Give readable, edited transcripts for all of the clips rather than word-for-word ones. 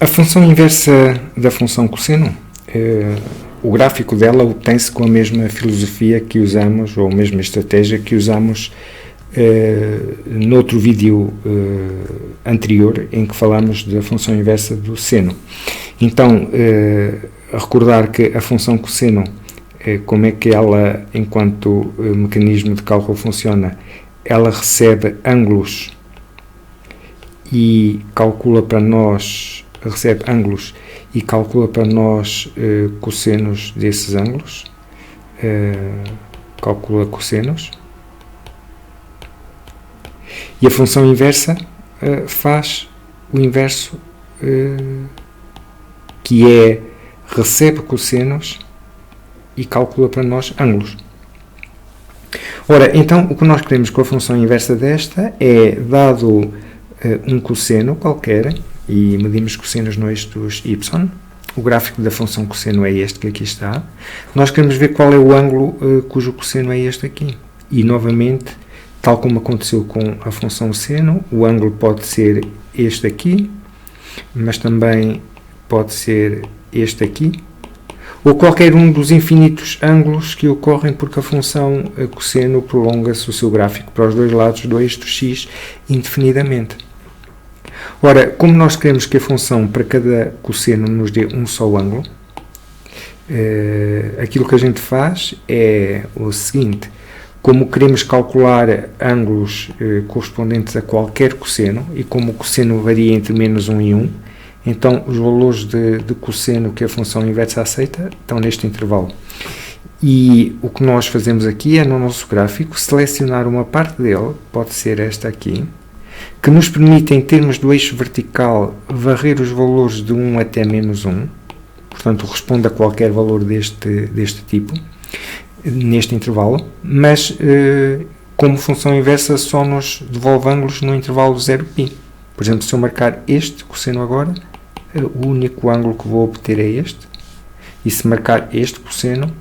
A função inversa da função cosseno, o gráfico dela obtém-se com a mesma filosofia que usamos, ou a mesma estratégia que usamos noutro vídeo anterior, em que falamos da função inversa do seno. Então, a recordar que a função cosseno, como é que ela, enquanto mecanismo de cálculo funciona, ela recebe ângulos e calcula para nós, cossenos desses ângulos, calcula cossenos, e a função inversa faz o inverso, que é recebe cossenos e calcula para nós ângulos. Ora, então, o que nós queremos com a função inversa desta é, dado um cosseno qualquer, e medimos cossenos no eixo dos y, o gráfico da função cosseno é este que aqui está, nós queremos ver qual é o ângulo cujo cosseno é este aqui. E, novamente, tal como aconteceu com a função seno, o ângulo pode ser este aqui, mas também pode ser este aqui, ou qualquer um dos infinitos ângulos que ocorrem porque a função cosseno prolonga-se o seu gráfico para os dois lados do eixo x indefinidamente. Ora, como nós queremos que a função para cada cosseno nos dê um só ângulo, aquilo que a gente faz é o seguinte: como queremos calcular ângulos correspondentes a qualquer cosseno, e como o cosseno varia entre menos 1 e 1, então os valores de cosseno que a função inversa aceita estão neste intervalo. E o que nós fazemos aqui é, no nosso gráfico, selecionar uma parte dele, pode ser esta aqui, que nos permite, em termos do eixo vertical, varrer os valores de 1 até menos 1, portanto responde a qualquer valor deste tipo, neste intervalo, mas como função inversa só nos devolve ângulos no intervalo 0π. Por exemplo, se eu marcar este cosseno agora, o único ângulo que vou obter é este, e se marcar este cosseno,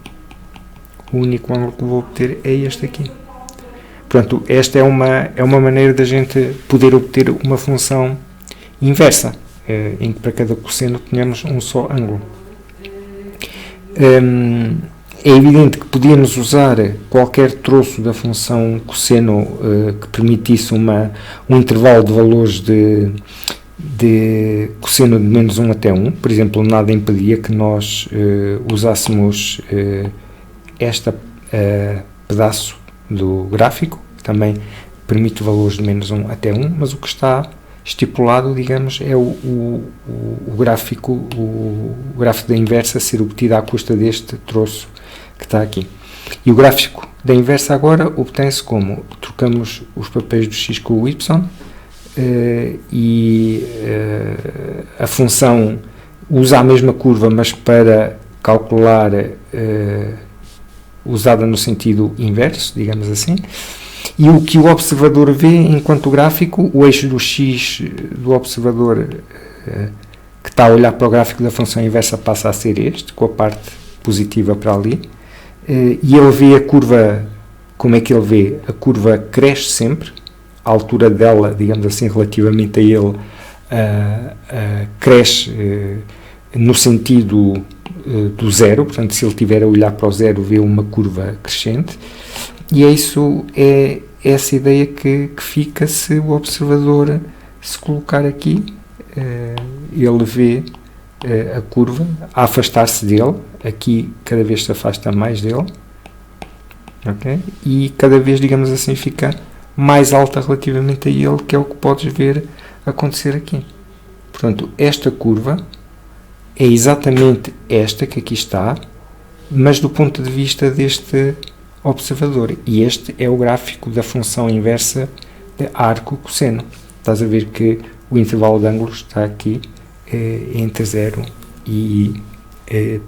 o único ângulo que vou obter é este aqui. Portanto, esta é uma maneira da gente poder obter uma função inversa, em que para cada cosseno tenhamos um só ângulo. É evidente que podíamos usar qualquer troço da função cosseno que permitisse um intervalo de valores de cosseno de menos 1 até 1. Por exemplo, nada impedia que nós usássemos este pedaço do gráfico, que também permite valores de menos 1 até 1, mas o que está estipulado, digamos, é o gráfico da inversa ser obtido à custa deste troço que está aqui. E o gráfico da inversa agora obtém-se como? Trocamos os papéis do x com o y, e a função usa a mesma curva, mas para calcular usada no sentido inverso, digamos assim, e o que o observador vê enquanto gráfico, o eixo do x do observador que está a olhar para o gráfico da função inversa passa a ser este, com a parte positiva para ali, e ele vê a curva. Como é que ele vê? A curva cresce sempre, a altura dela, digamos assim, relativamente a ele, cresce no sentido do zero, portanto, se ele estiver a olhar para o zero, vê uma curva crescente, e é essa ideia que fica se o observador se colocar aqui, ele vê a curva a afastar-se dele, aqui cada vez se afasta mais dele, okay? E cada vez, digamos assim, fica mais alta relativamente a ele, que é o que podes ver acontecer aqui. Portanto, esta curva é exatamente esta que aqui está, mas do ponto de vista deste observador. E este é o gráfico da função inversa de arco-cosseno. Estás a ver que o intervalo de ângulos está aqui entre 0 e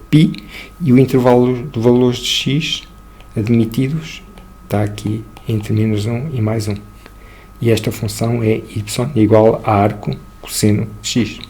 π, e o intervalo de valores de x admitidos está aqui entre menos 1 e mais 1. E esta função é y igual a arco cosseno de x.